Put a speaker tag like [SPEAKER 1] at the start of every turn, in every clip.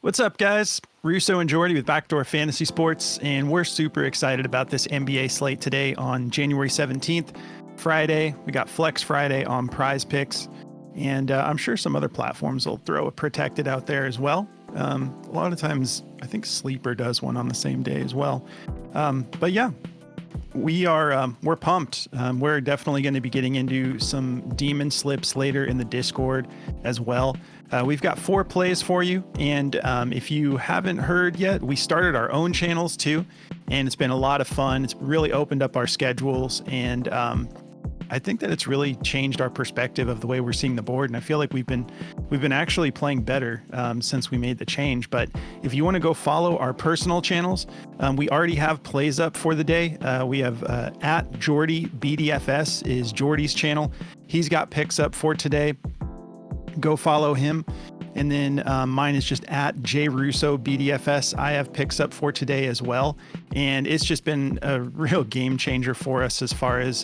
[SPEAKER 1] What's up, guys? Russo and Jordy with Backdoor Fantasy Sports, and we're super excited about this NBA slate today on January 17th, Friday. We got Flex Friday on Prize Picks, and I'm sure some other platforms will throw a protected out there as well. A lot of times, I think Sleeper does one on the same day as well. But yeah, we're pumped. We're definitely going to be getting into some demon slips later in the Discord as well. We've got 4 plays for you, and if you haven't heard yet, we started our own channels too, and it's been a lot of fun. It's really opened up our schedules, and I think that it's really changed our perspective of the way we're seeing the board. And I feel like we've been actually playing better since we made the change. But if you want to go follow our personal channels, we already have plays up for the day. We have at Jordy BDFS is Jordy's channel. He's got picks up for today. Go follow him. And then mine is just at Jrusso BDFS. I have picks up for today as well. And it's just been a real game changer for us as far as,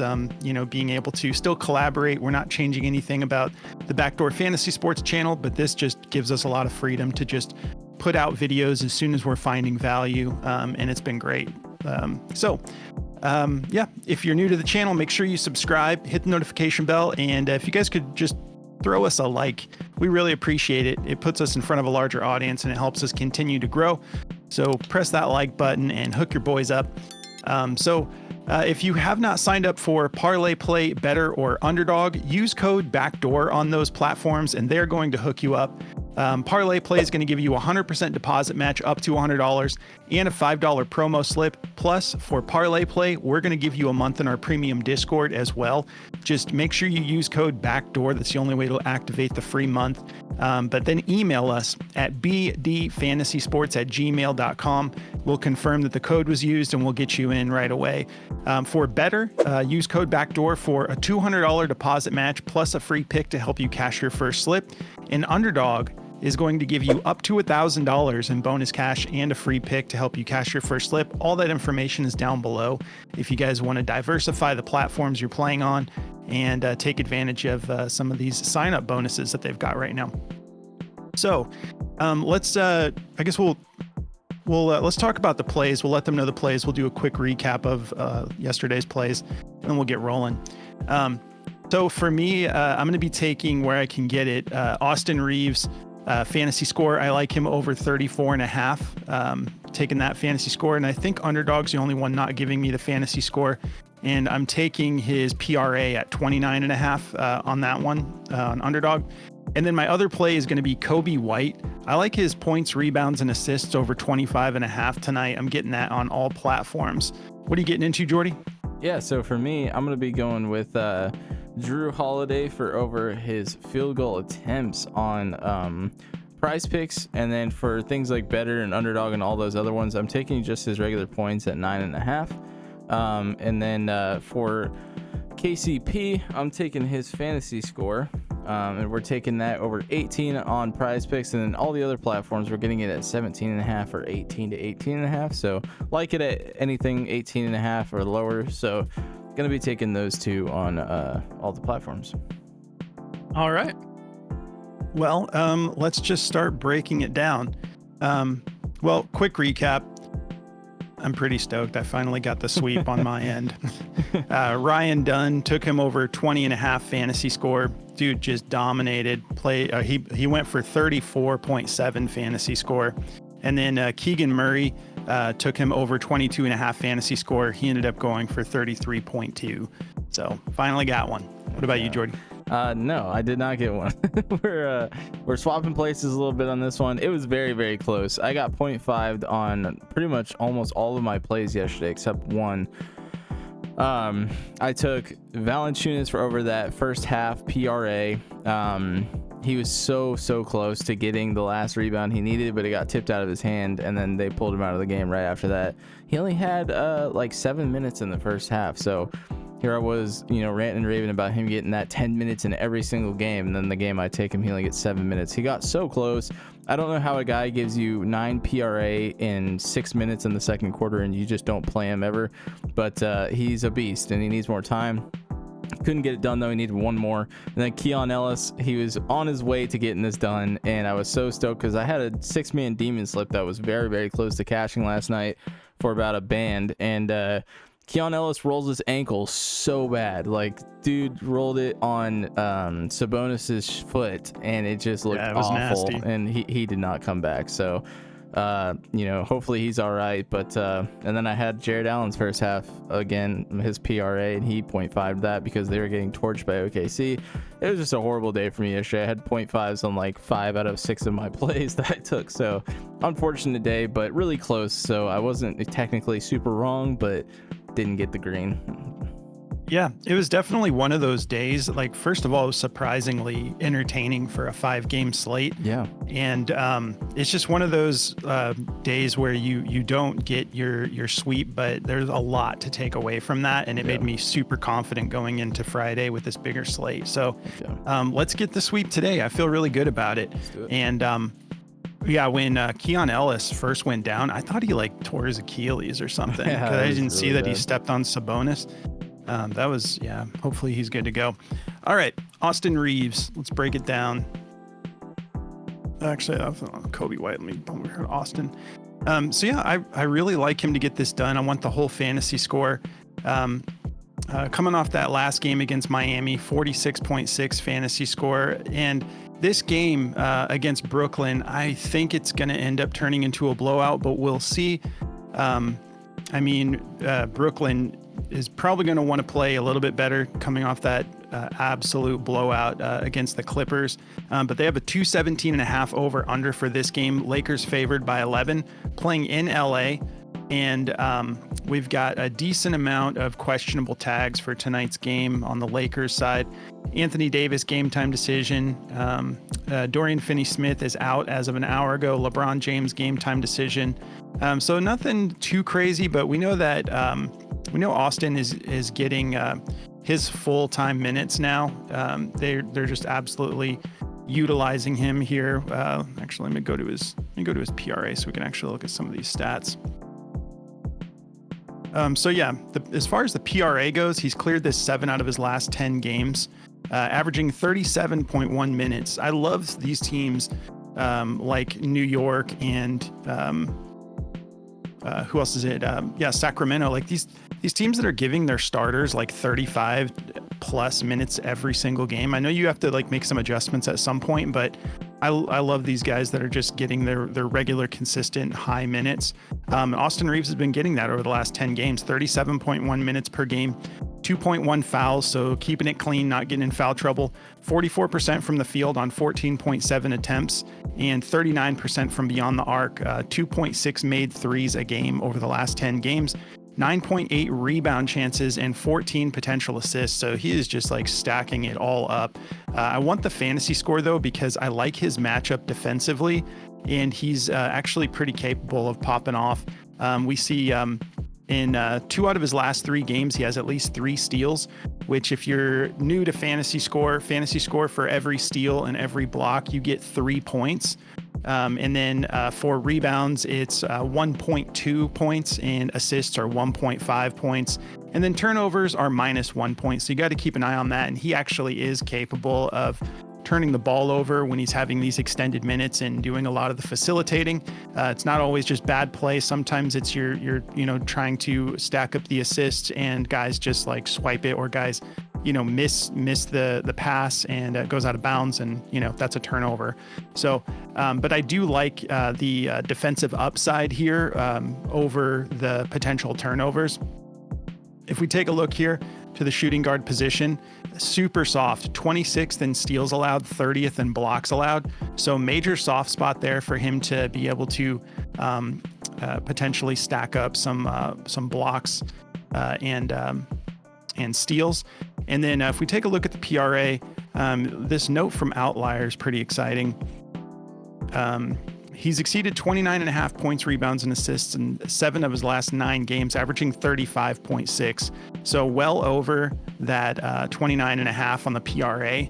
[SPEAKER 1] being able to still collaborate. We're not changing anything about the Backdoor Fantasy Sports channel, but this just gives us a lot of freedom to just put out videos as soon as we're finding value. And it's been great. If you're new to the channel, make sure you subscribe, hit the notification bell. And if you guys could just throw us a like. We really appreciate it. It puts us in front of a larger audience and it helps us continue to grow. So press that like button and hook your boys up. If you have not signed up for Parlay Play, Better, or Underdog, use code BACKDOOR on those platforms and they're going to hook you up. Parlay Play is going to give you a 100% deposit match up to $100 and a $5 promo slip. Plus, for Parlay Play, we're going to give you a month in our premium Discord as well. Just make sure you use code BACKDOOR. That's the only way to activate the free month. But then email us at bdfantasysports@gmail.com. We'll confirm that the code was used and we'll get you in right away. For Better, use code BACKDOOR for a $200 deposit match plus a free pick to help you cash your first slip. And Underdog is going to give you up to $1,000 in bonus cash and a free pick to help you cash your first slip. All that information is down below if you guys want to diversify the platforms you're playing on and take advantage of some of these sign-up bonuses that they've got right now. So let's talk about the plays. We'll let them know the plays. We'll do a quick recap of yesterday's plays, and then we'll get rolling. So for me, I'm going to be taking where I can get it. Austin Reaves, fantasy score. I like him over 34.5. Taking that fantasy score, and I think Underdog's the only one not giving me the fantasy score. And I'm taking his PRA at 29.5 on that one, on Underdog. And then my other play is going to be Kobe White. I like his points, rebounds, and assists over 25.5 tonight. I'm getting that on all platforms. What are you getting into, Jordy?
[SPEAKER 2] Yeah, so for me, I'm going to be going with Jrue Holiday for over his field goal attempts on Prize Picks. And then for things like Better and Underdog and all those other ones, I'm taking just his regular points at 9.5. And then for KCP, I'm taking his fantasy score. And we're taking that over 18 on Prize Picks, and then all the other platforms we're getting it at 17.5 or 18 to 18.5. So like it at anything 18.5 or lower. So gonna be taking those two on all the platforms.
[SPEAKER 1] All right. Well, let's just start breaking it down. Quick recap. I'm pretty stoked. I finally got the sweep on my end. Ryan Dunn took him over 20.5 fantasy score. Dude just dominated play. He went for 34.7 fantasy score. And then Keegan Murray took him over 22.5 fantasy score. He ended up going for 33.2. So finally got one. What about you, Jordy?
[SPEAKER 2] No, I did not get one. We're swapping places a little bit on this one. It was very, very close. I got 0.5 on pretty much almost all of my plays yesterday except one. I took Valanciunas for over that first half PRA. He was so close to getting the last rebound he needed, but it got tipped out of his hand, and then they pulled him out of the game right after that. He only had like 7 minutes in the first half, so here I was, ranting and raving about him getting that 10 minutes in every single game, and then the game I take him, he only gets 7 minutes. He got so close. I don't know how a guy gives you 9 PRA in 6 minutes in the second quarter and you just don't play him ever, but he's a beast and he needs more time. Couldn't get it done though. He needed one more. And then Keon Ellis, he was on his way to getting this done, and I was so stoked because I had a 6-man demon slip that was very, very close to cashing last night for about a band, and Keon Ellis rolls his ankle so bad. Like, dude rolled it on Sabonis's foot, and it just looked awful. Nasty. And he did not come back. So, hopefully he's all right. But and then I had Jared Allen's first half again, his PRA, and he 0.5'd that because they were getting torched by OKC. It was just a horrible day for me yesterday. I had 0.5s on like 5 out of 6 of my plays that I took. So, unfortunate day, but really close. So I wasn't technically super wrong, but didn't get the green.
[SPEAKER 1] Yeah, it was definitely one of those days. Like, first of all, it was surprisingly entertaining for a 5-game slate.
[SPEAKER 2] Yeah.
[SPEAKER 1] And it's just one of those days where you don't get your sweep, but there's a lot to take away from that. And it made me super confident going into Friday with this bigger slate. So let's get the sweep today. I feel really good about it.
[SPEAKER 2] Let's do it.
[SPEAKER 1] And when Keon Ellis first went down, I thought he like tore his Achilles or something.
[SPEAKER 2] Yeah,
[SPEAKER 1] I didn't see that
[SPEAKER 2] bad.
[SPEAKER 1] he stepped on Sabonis. That was, hopefully he's good to go. All right, Austin Reaves. Let's break it down. Actually, Kobe White. Let me bump her Austin. I really like him to get this done. I want the whole fantasy score. Coming off that last game against Miami, 46.6 fantasy score. And this game against Brooklyn, I think it's going to end up turning into a blowout, but we'll see. Brooklyn is probably going to want to play a little bit better coming off that absolute blowout against the Clippers. But they have a 217.5 over under for this game. Lakers favored by 11, playing in LA. And we've got a decent amount of questionable tags for tonight's game on the Lakers side. Anthony Davis, game time decision. Dorian Finney-Smith is out as of an hour ago. LeBron James, game time decision. So nothing too crazy, but we know that we know Austin is getting his full-time minutes now. They're just absolutely utilizing him here. Actually, let me go to his PRA so we can actually look at some of these stats. As far as the PRA goes, he's cleared this 7 out of his last 10 games, averaging 37.1 minutes. I love these teams like New York and who else is it? Sacramento. Like these teams that are giving their starters like 35 plus minutes every single game. I know you have to like make some adjustments at some point, but I love these guys that are just getting their regular, consistent high minutes. Austin Reaves has been getting that over the last 10 games, 37.1 minutes per game, 2.1 fouls, so keeping it clean, not getting in foul trouble, 44% from the field on 14.7 attempts, and 39% from beyond the arc, 2.6 made threes a game over the last 10 games. 9.8 rebound chances and 14 potential assists. So he is just like stacking it all up. I want the fantasy score though, because I like his matchup defensively, and he's actually pretty capable of popping off. We see in 2 out of his last 3 games, he has at least 3 steals, which if you're new to fantasy score for every steal and every block, you get 3 points. And then for rebounds, it's 1.2 points, and assists are 1.5 points. And then turnovers are -1 point. So you got to keep an eye on that. And he actually is capable of turning the ball over when he's having these extended minutes and doing a lot of the facilitating. It's not always just bad play. Sometimes it's you're trying to stack up the assists and guys just like swipe it, or guys miss the pass and it goes out of bounds, and that's a turnover. So but I do like the defensive upside here over the potential turnovers. If we take a look here to the shooting guard position, super soft, 26th in steals allowed, 30th in blocks allowed. So major soft spot there for him to be able to potentially stack up some blocks and steals. And then if we take a look at the PRA, this note from Outlier is pretty exciting. He's exceeded 29.5 points, rebounds, and assists in 7 of his last 9 games, averaging 35.6. So well over that 29.5 on the PRA.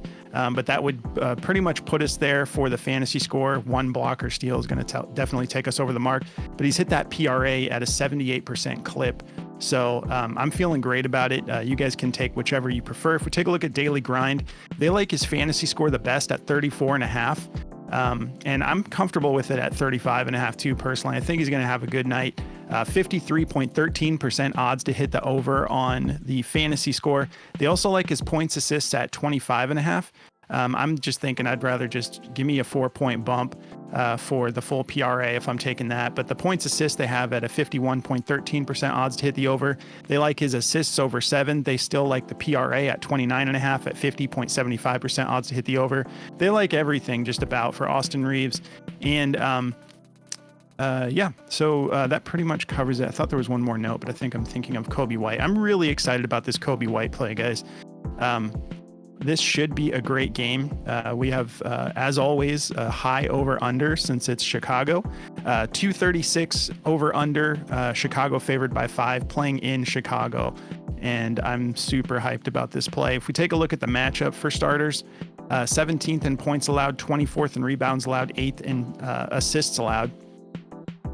[SPEAKER 1] But that would pretty much put us there for the fantasy score. 1 block or steal is going to definitely take us over the mark. But he's hit that PRA at a 78% clip. So I'm feeling great about it. You guys can take whichever you prefer. If we take a look at daily grind, they like his fantasy score the best at 34.5. And I'm comfortable with it at 35.5 too, personally. I think he's going to have a good night. 53.13% odds to hit the over on the fantasy score. They also like his points assists at 25.5. I'm just thinking I'd rather just give me a 4-point bump for the full PRA if I'm taking that. But the points assist they have at a 51.13% odds to hit the over. They like his assists over 7. They still like the PRA at 29.5 at 50.75% odds to hit the over. They like everything just about for Austin Reaves. And yeah, so that pretty much covers it. I thought there was one more note, but I think I'm thinking of Kobe White. I'm really excited about this Kobe White play, guys. This should be a great game. We have, as always, a high over-under since it's Chicago. 236 over-under, Chicago favored by 5, playing in Chicago. And I'm super hyped about this play. If we take a look at the matchup for starters, 17th in points allowed, 24th in rebounds allowed, 8th in assists allowed.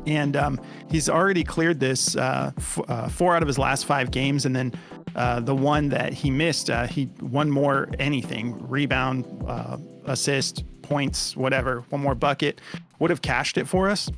[SPEAKER 1] And he's already cleared this 4 out of his last 5 games. And then the one that he missed, he won more anything, rebound, assist, points, whatever, one more bucket, would have cashed it for us.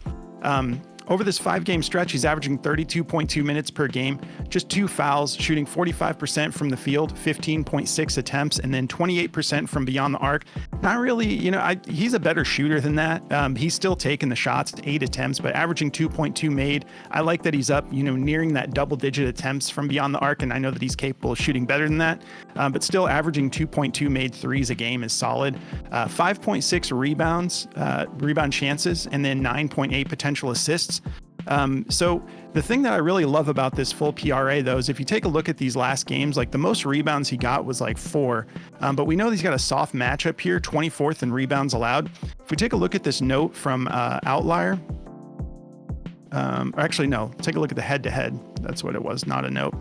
[SPEAKER 1] Over this 5-game stretch, he's averaging 32.2 minutes per game, just 2 fouls, shooting 45% from the field, 15.6 attempts, and then 28% from beyond the arc. Not really, he's a better shooter than that. He's still taking the shots, 8 attempts, but averaging 2.2 made. I like that he's up, nearing that double-digit attempts from beyond the arc, and I know that he's capable of shooting better than that. But still averaging 2.2 made threes a game is solid. 5.6 rebounds, rebound chances, and then 9.8 potential assists. So the thing that I really love about this full PRA, though, is if you take a look at these last games, like the most rebounds he got was like 4. But we know he's got a soft matchup here, 24th in rebounds allowed. If we take a look at this note from Outlier, actually, no, take a look at the head-to-head. That's what it was, not a note.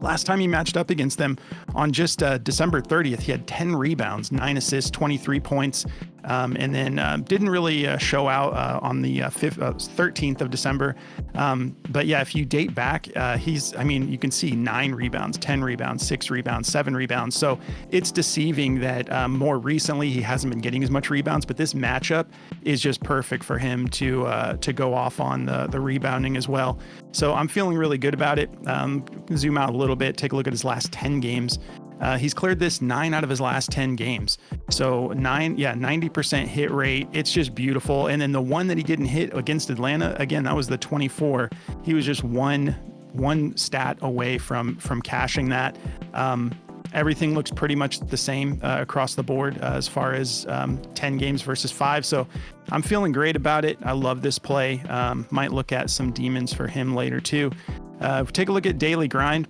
[SPEAKER 1] Last time he matched up against them on just December 30th, he had 10 rebounds, 9 assists, 23 points, and then didn't really show out on the 13th of December. But yeah, if you date back, you can see 9 rebounds, 10 rebounds, 6 rebounds, 7 rebounds. So it's deceiving that more recently he hasn't been getting as much rebounds, but this matchup is just perfect for him to go off on the rebounding as well. So I'm feeling really good about it. Zoom out a little bit, take a look at his last 10 games. He's cleared this 9 out of his last 10 games. So 90% hit rate. It's just beautiful. And then the one that he didn't hit against Atlanta, again, that was the 24. He was just one stat away from cashing that. Everything looks pretty much the same across the board as far as 10 games versus 5. So I'm feeling great about it. I love this play. Might look at some demons for him later too. If we take a look at daily grind,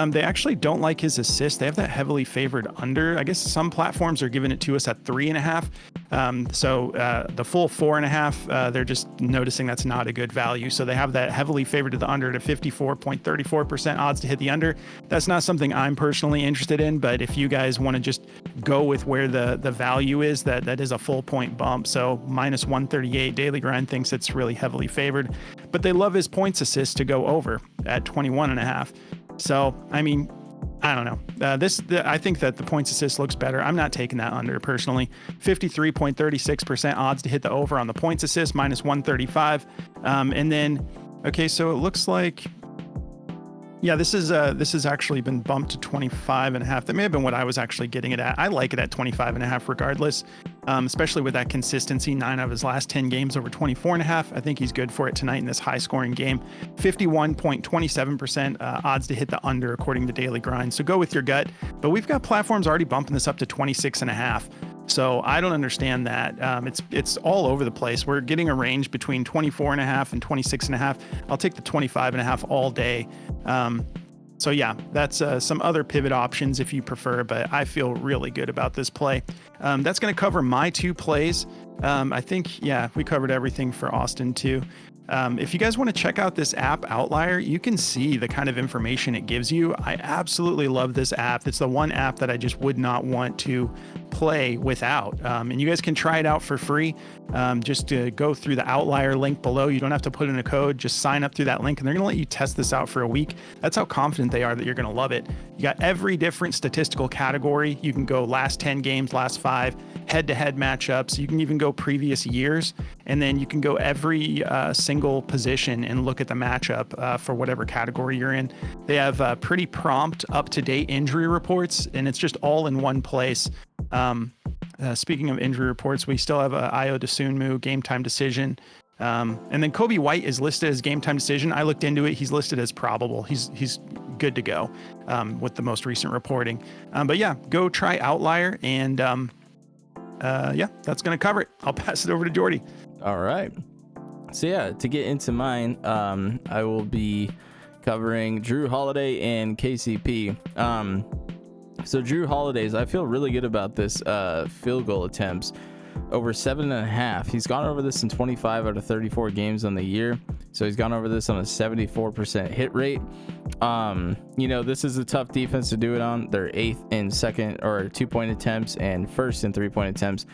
[SPEAKER 1] they actually don't like his assist. They have that heavily favored under. I guess some platforms are giving it to us at 3.5. So the full 4.5, they're just noticing that's not a good value. So they have that heavily favored to the under at a 54.34% odds to hit the under. That's not something I'm personally interested in, but if you guys want to just go with where the value is, that is a full point bump. So minus 138, daily grind thinks it's really heavily favored, but they love his points assist to go over at 21.5. So, I don't know. I think that the points assist looks better. I'm not taking that under personally. 53.36% odds to hit the over on the points assist, minus 135. And then, okay, so it looks like, yeah, this has actually been bumped to 25.5. That may have been what I was actually getting it at. I like it at 25.5 regardless, especially with that consistency. 9 out of his last 10 games over 24.5. I think he's good for it tonight in this high scoring game. 51.27% odds to hit the under according to Daily Grind. So go with your gut. But we've got platforms already bumping this up to 26.5. So I don't understand that. It's all over the place. We're getting a range between 24.5 and 26.5. I'll take the 25.5 all day. So yeah, that's some other pivot options if you prefer, but I feel really good about this play. That's going to cover my 2 plays. I think, yeah, we covered everything for Austin too. If you guys want to check out this app Outlier, you can see the kind of information it gives you. I absolutely love this app. It's the one app that I just would not want to play without. And you guys can try it out for free. Just to go through the Outlier link below. You don't have to put in a code, just sign up through that link and they're going to let you test this out for a week. That's how confident they are that you're going to love it. You got every different statistical category. You can go last 10 games, last 5, head-to-head matchups. You can even go previous years, and then you can go every single position and look at the matchup for whatever category you're in. They have pretty prompt, up-to-date injury reports, and it's just all in one place. Speaking of injury reports, we still have Ayo Dosunmu, game time decision. And then Kobe White is listed as game time decision. I looked into it. He's listed as probable. He's good to go with the most recent reporting. But yeah, go try Outlier, and yeah, that's going to cover it. I'll pass it over to Jordy.
[SPEAKER 2] All right. So yeah, to get into mine, I will be covering Jrue Holiday and KCP. So Jrue Holidays, I feel really good about this field goal attempts. Over 7.5. He's gone over this in 25 out of 34 games on the year. So he's gone over this on a 74% hit rate. You know, this is a tough defense to do it on. They're 8th in second or 2-point attempts and 1st in 3-point attempts.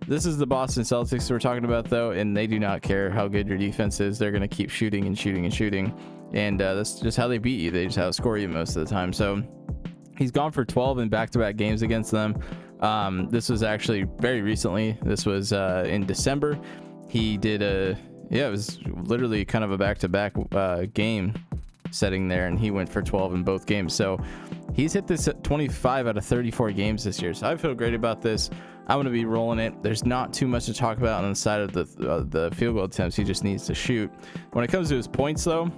[SPEAKER 2] This is the Boston Celtics we're talking about, though, and they do not care how good your defense is. They're going to keep shooting and shooting and shooting. And that's just how they beat you. They just outscore you most of the time. So he's gone for 12 in back-to-back games against them. This was actually very recently. This was in December. He did it was literally kind of a back-to-back game setting there, and he went for 12 in both games. So he's hit this at 25 out of 34 games this year. So I feel great about this. I'm going to be rolling it. There's not too much to talk about on the side of the field goal attempts. He just needs to shoot. When it comes to his points, though,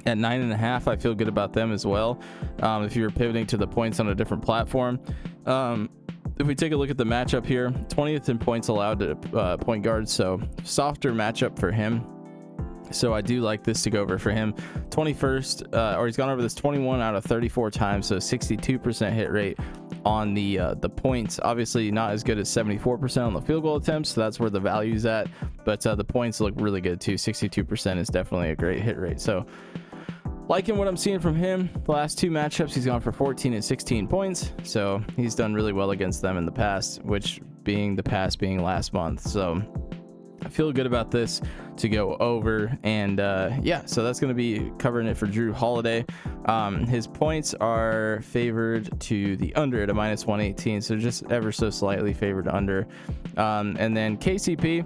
[SPEAKER 2] at 9.5, I feel good about them as well. If you're pivoting to the points on a different platform, if we take a look at the matchup here, 20th in points allowed to point guard, so softer matchup for him. So I do like this to go over for him. 21st, or he's gone over this 21 out of 34 times, so 62% hit rate on the points. Obviously not as good as 74% on the field goal attempts, so that's where the value's at. But the points look really good too. 62% is definitely a great hit rate. So liking what I'm seeing from him. The last 2 matchups, he's gone for 14 and 16 points. So he's done really well against them in the past, which being last month. So I feel good about this to go over. And yeah, so that's going to be covering it for Jrue Holiday. His points are favored to the under at a -118. So just ever so slightly favored under. And then KCP,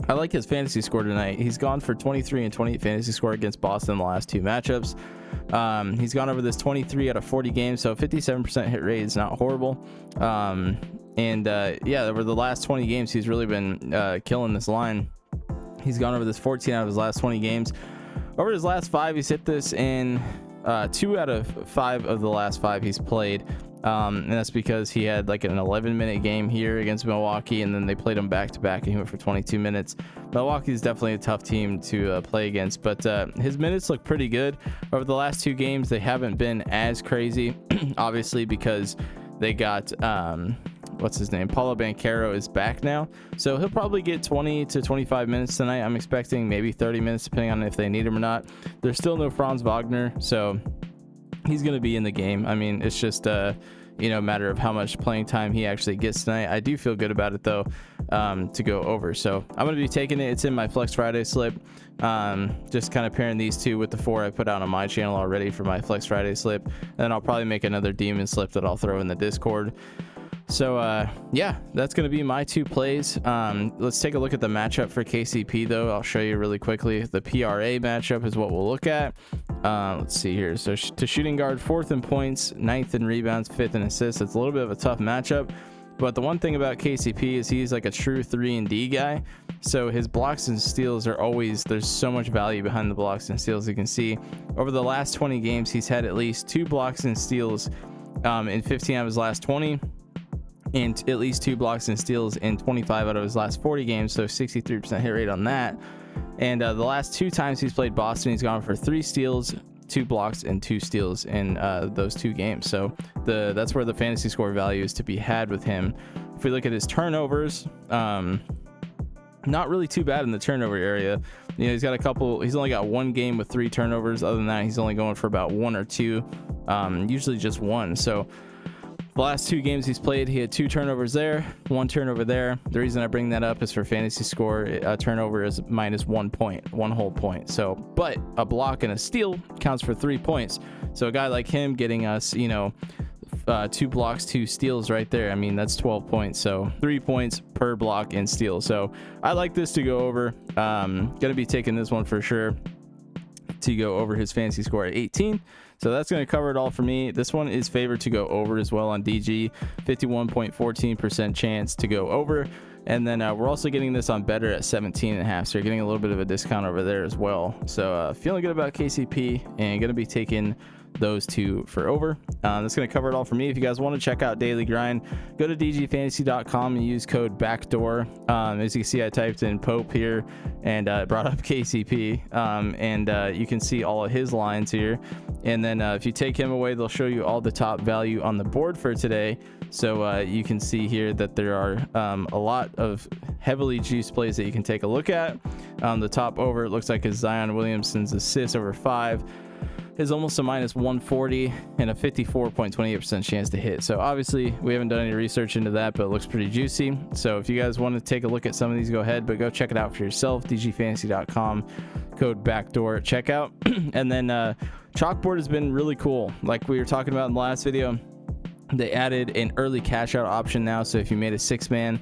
[SPEAKER 2] I like his fantasy score tonight. He's gone for 23 and 28 fantasy score against Boston in the last 2 matchups. He's gone over this 23 out of 40 games, so 57% hit rate is not horrible. Yeah, over the last 20 games, he's really been killing this line. He's gone over this 14 out of his last 20 games. Over his last 5, he's hit this in 2 out of 5 of the last 5 he's played. And that's because he had like an 11-minute game here against Milwaukee, and then they played him back-to-back, and he went for 22 minutes. Milwaukee is definitely a tough team to play against, but his minutes look pretty good. Over the last 2 games, they haven't been as crazy, obviously, because they got, what's his name? Paulo Banchero is back now, so he'll probably get 20 to 25 minutes tonight. I'm expecting maybe 30 minutes, depending on if they need him or not. There's still no Franz Wagner, so he's going to be in the game. I mean, it's just a matter of how much playing time he actually gets tonight. I do feel good about it, though, to go over. So I'm going to be taking it. It's in my Flex Friday slip. Just kind of pairing these 2 with the 4 I put out on my channel already for my Flex Friday slip. And then I'll probably make another demon slip that I'll throw in the Discord. So yeah, that's going to be my 2 plays. Let's take a look at the matchup for KCP, though. I'll show you really quickly. The PRA matchup is what we'll look at. Let's see here. So to shooting guard, 4th in points, 9th in rebounds, 5th in assists. It's a little bit of a tough matchup, but the one thing about KCP is he's like a true 3-and-D guy. So his blocks and steals are always, there's so much value behind the blocks and steals. You can see over the last 20 games, he's had at least 2 blocks and steals in 15 out of his last 20. And at least 2 blocks and steals in 25 out of his last 40 games, so 63% hit rate on that. And the last 2 times he's played Boston, he's gone for 3 steals, 2 blocks, and 2 steals in those 2 games. So that's where the fantasy score value is to be had with him If we look at his turnovers, not really too bad in the turnover area. You know, he's only got one game with 3 turnovers. Other than that, he's only going for about 1 or 2, usually just 1. So the last 2 games he's played, he had 2 turnovers there, 1 turnover there. The reason I bring that up is for fantasy score. A turnover is minus 1 point, 1 whole point. So, but a block and a steal counts for 3 points. So a guy like him getting us, you know, 2 blocks, 2 steals right there. I mean, that's 12 points. So 3 points per block and steal. So I like this to go over. Gonna be taking this one for sure to go over his fantasy score at 18. So that's going to cover it all for me. This one is favored to go over as well on DG, 51.14% chance to go over. And then we're also getting this on better at 17.5. So you're getting a little bit of a discount over there as well. So feeling good about KCP and going to be taking those 2 for over. That's going to cover it all for me. If you guys want to check out Daily Grind, go to dgfantasy.com and use code BACKDOOR. As you can see, I typed in Pope here and brought up KCP, and you can see all of his lines here. And then if you take him away, they'll show you all the top value on the board for today. So you can see here that there are a lot of heavily juiced plays that you can take a look at. The top over, it looks like is Zion Williamson's assist over 5 is almost a minus 140 and a 54.28% chance to hit. So obviously we haven't done any research into that, but it looks pretty juicy. So if you guys want to take a look at some of these, go ahead, but go check it out for yourself. dgfantasy.com, code backdoor at checkout. And then Chalkboard has been really cool. Like we were talking about in the last video, they added an early cash out option now. So if you made a 6-man,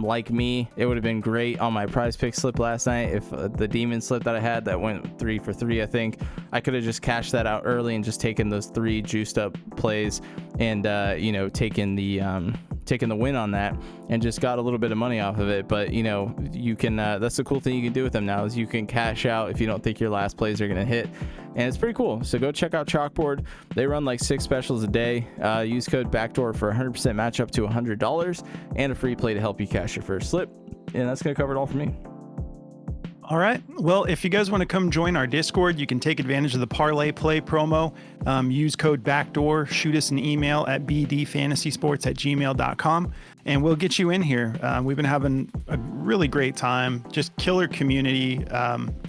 [SPEAKER 2] like me, it would have been great on my prize pick slip last night. If the demon slip that I had that went 3 for 3, I think I could have just cashed that out early and just taken those 3 juiced up plays and you know, taken the win on that and just got a little bit of money off of it. But you know, you can that's the cool thing you can do with them now is you can cash out if you don't think your last plays are gonna hit, and it's pretty cool. So go check out Chalkboard. They run like 6 specials a day. Use code backdoor for 100% match up to $100 and a free play to help you cash your first slip. And that's gonna cover it all for me.
[SPEAKER 1] All right. Well, if you guys want to come join our Discord, you can take advantage of the Parlay Play promo. Use code BACKDOOR. Shoot us an email at bdfantasysports@gmail.com, and we'll get you in here. We've been having a really great time, just killer community,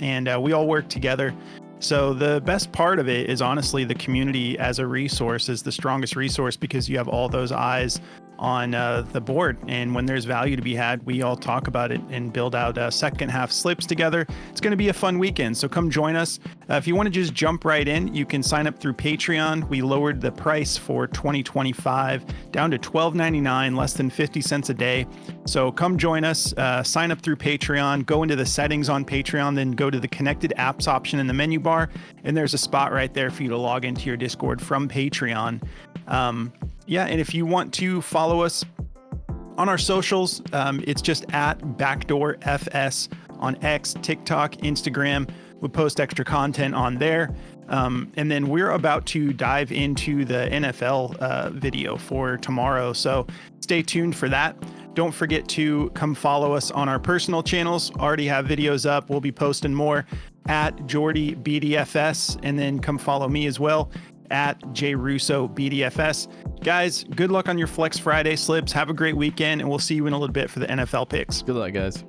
[SPEAKER 1] and we all work together. So the best part of it is honestly the community as a resource is the strongest resource because you have all those eyes on the board, and when there's value to be had, we all talk about it and build out second half slips together. It's going to be a fun weekend, so come join us. If you want to just jump right in, you can sign up through Patreon. We lowered the price for 2025 down to $12.99, less than 50 cents a day. So come join us, sign up through Patreon, go into the settings on Patreon, then go to the connected apps option in the menu bar, and there's a spot right there for you to log into your Discord from Patreon. Yeah, and if you want to follow us on our socials, it's just at BackdoorFS on X, TikTok, Instagram. We post extra content on there. And then we're about to dive into the NFL video for tomorrow. So stay tuned for that. Don't forget to come follow us on our personal channels. Already have videos up. We'll be posting more at Jordy BDFS, and then come follow me as well at JRusso BDFS. Guys, good luck on your Flex Friday slips. Have a great weekend, and we'll see you in a little bit for the NFL picks.
[SPEAKER 2] Good luck, guys.